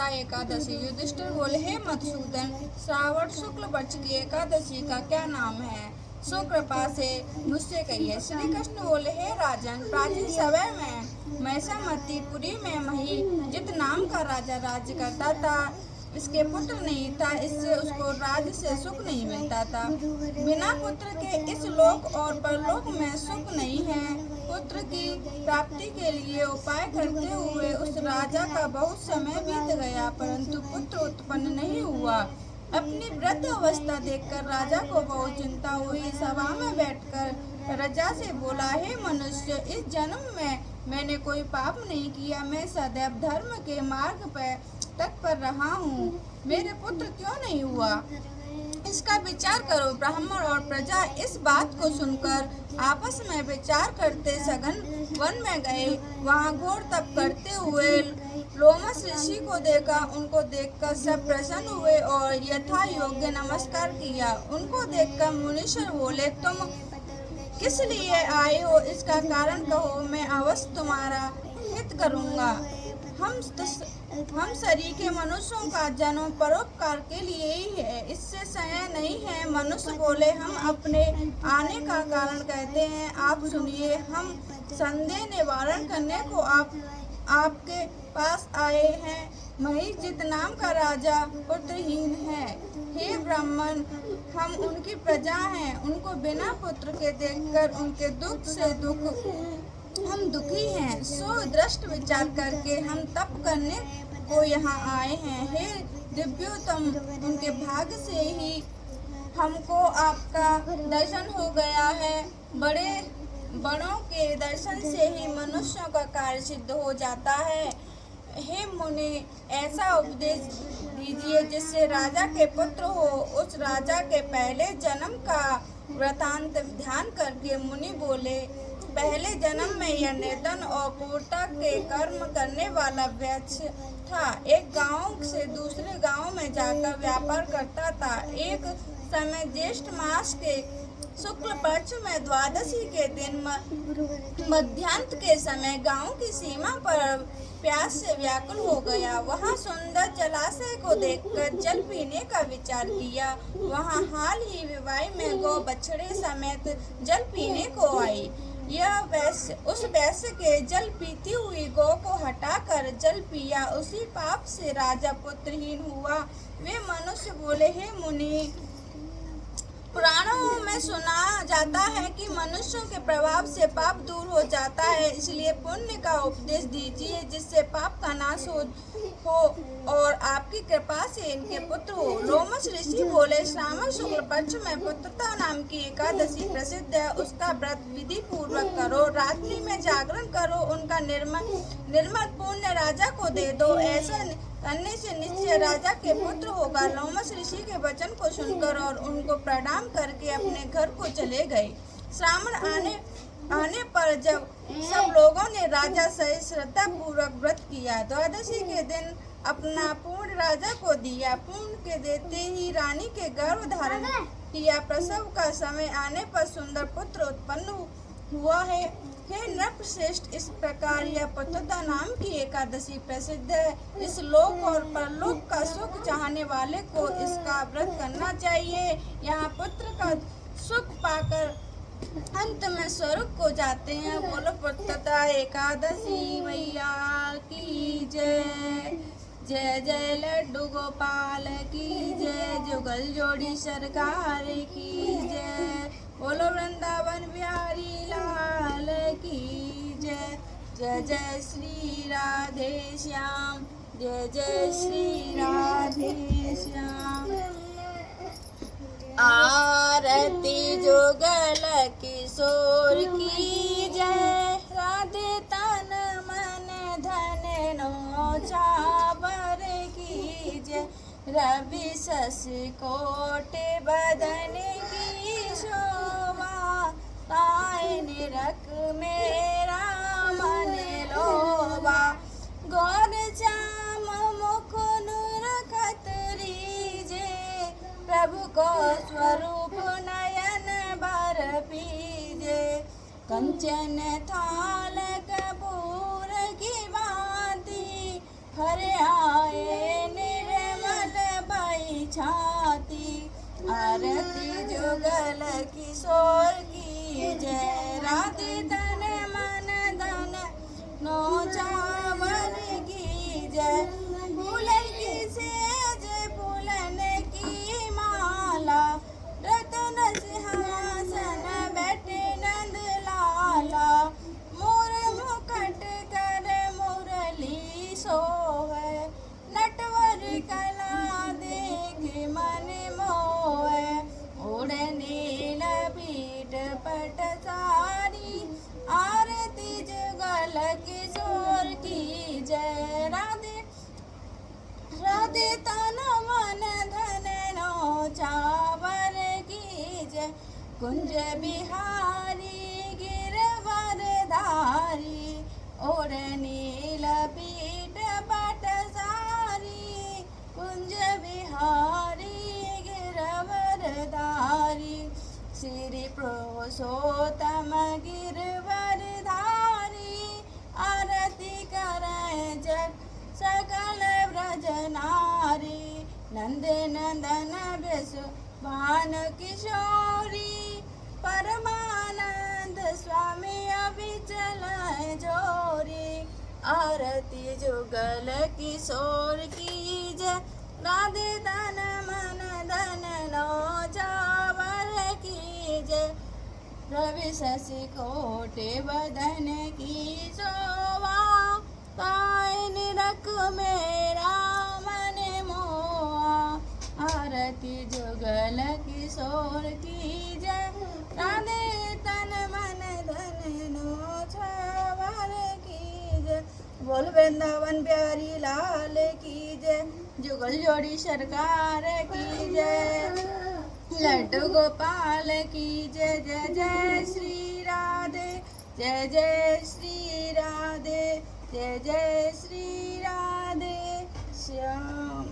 तथा एकादशी। युधिष्ठिर बोले, हे मधुसूदन, श्रावण शुक्ल पक्ष की एकादशी का क्या नाम है? सो कृपा से मुझसे कहिए। श्री कृष्ण बोले, हे राजन, प्राचीन समय में मैसामतीपुरी में महिजित नाम का राजा राज्य करता था। इसके पुत्र नहीं था, इससे उसको राज्य से सुख नहीं मिलता था। बिना पुत्र के इस लोक और परलोक में सुख नहीं है। पुत्र की प्राप्ति के लिए उपाय करते हुए उस राजा का बहुत समय बीत गया, परंतु पुत्र उत्पन्न नहीं हुआ। अपनी वृद्ध अवस्था देखकर राजा को बहुत चिंता हुई। सभा में बैठकर राजा से बोला, हे मनुष्य, इस जन्म में मैंने कोई पाप नहीं किया। मैं सदैव धर्म के मार्ग पर तत्पर रहा हूँ। मेरे पुत्र क्यों नहीं हुआ, इसका विचार करो। ब्राह्मण और प्रजा इस बात को सुनकर आपस में विचार करते सघन वन में गए। वहाँ घोर तप करते हुए लोमस ऋषि को देखा। उनको देखकर सब प्रसन्न हुए और यथा योग्य नमस्कार किया। उनको देखकर मुनीश्वर बोले, तुम किस लिए आए हो? इसका कारण कहो, मैं अवश्य तुम्हारा हित करूँगा। हम सरीखे मनुष्यों का जन्म परोपकार के लिए ही है, इससे संशय नहीं है। मनुष्य बोले, हम अपने आने का कारण कहते हैं, आप सुनिए। हम संदेह निवारण करने को आपके पास आए हैं। महिजित नाम का राजा पुत्रहीन है। हे ब्राह्मण, हम उनकी प्रजा हैं। उनको बिना पुत्र के देखकर उनके दुख से हम दुखी हैं। सो दृष्ट विचार करके हम तप करने को यहाँ आए हैं। हे दिव्योत्तम, उनके भाग्य से ही हमको आपका दर्शन हो गया है। बड़ों के दर्शन से ही मनुष्यों का कार्य सिद्ध हो जाता है। हे मुनि, ऐसा उपदेश दीजिए जिससे राजा के पुत्र हो। उस राजा के पहले जन्म का वृतांत ध्यान करके मुनि बोले, पहले जन्म में यह निर्धन और क्रूरता के कर्म करने वाला वैश्य था। एक गांव से दूसरे गांव में जाकर व्यापार करता था। एक समय ज्येष्ठ मास के शुक्ल पक्ष में द्वादशी के दिन मध्याह्न के समय गांव की सीमा पर प्यास से व्याकुल हो गया। वहां सुंदर जलाशय को देखकर जल पीने का विचार किया। वहां हाल ही विवाह में गौ बछड़े समेत जल पीने को आई। यह वैश्य उस वैश्य के जल पीती हुई गौ को हटाकर जल पिया। उसी पाप से राजा पुत्रहीन हुआ। वे मनुष्य बोले, हे मुनि, पुराणों में सुना जाता है कि मनुष्यों के प्रभाव से पाप दूर हो जाता है। इसलिए पुण्य का उपदेश दीजिए जिससे पाप का नाश हो और आपकी कृपा से इनके पुत्र हो। लोमस ऋषि बोले, श्रावण शुक्ल पक्ष में पुत्रता नाम की एकादशी प्रसिद्ध है। उसका व्रत विधि पूर्वक करो। रात्रि में जागरण करो। उनका निर्मल पुण्य राजा को दे दो। ऐसा करने से निश्चय राजा के पुत्र होगा। लोमस ऋषि के वचन को सुनकर और उनको प्रणाम करके अपने घर को चले गए। श्रावण आने पर जब सब लोगों ने राजा सहित श्रद्धा पूर्वक व्रत किया, द्वादशी के दिन अपना पूर्ण राजा को दिया। पूर्ण के देते ही रानी के गर्भ धारण किया। प्रसव का समय आने पर सुंदर पुत्र उत्पन्न हुआ है। हे नृपश्रेष्ठ, इस प्रकार यह पुत्रता नाम की एकादशी प्रसिद्ध है। इस लोक और परलोक का सुख चाहने वाले को इसका व्रत करना चाहिए। यहाँ पुत्र का सुख पाकर अंत में स्वर्ग को जाते हैं। बोलो पुत्रता एकादशी मैया की जय। जय जय लड्डू गोपाल की जय। जुगल जोड़ी सरकार की जय। बोलो वृंदावन बिहारी लाल की जय। जय जय श्री राधे श्याम। जय जय श्री राधे श्याम। आरती जुगल किशोर की जय। राधे तन मन धन नौचावर की जय। रवि शशि कोटि बदन की शोभा। पाए निरख मेरा मन लोभा। गौर श्याम मुख नूरखत रीजे। प्रभु को स्वरूप नयन बर पीजे। कंचन थाल कपूर की भांति हर आए जुगल किशोर की जय। राधे तन मन धन नौचावर की जय। फूलन की सेज फूलन की माला रतन सिंहासन बैठे नंद लाला। मोर मुकुट कर मुरली सोहे नटवर कला देख मन मोहे। ओढ़ नील पीठ पट सारी आरती जुगल किशोर की जय। राधे राधे तन मन धन नौचावर की जय। कुंज बिहारी गिरवर धारी और नील पीठ पट सारी। कुंज बिहारी गिरवर धारी श्री पुरुषोत्तम गिरवर धारी। आरती करे जग सकल ब्रज नारी। नंद नंदन बेसु भान किशोरी परमानंद स्वामी अविचल जोरी। आरती जुगल किशोर की जय। राधे तन मन धन नौचावर की जय। रवि शशि कोटि बदन की शोभा ताई निरख मेरा मन मोहा। आरती जुगल किशोर की जय। राधे तन मन धन नौचावर की जय। बोल वृंदावन प्यारी लाल की जय। जुगल जोड़ी सरकार की जय। लड्डू गोपाल की जय। जय जय श्री राधे जय जय श्री राधे जय जय श्री राधे श्याम।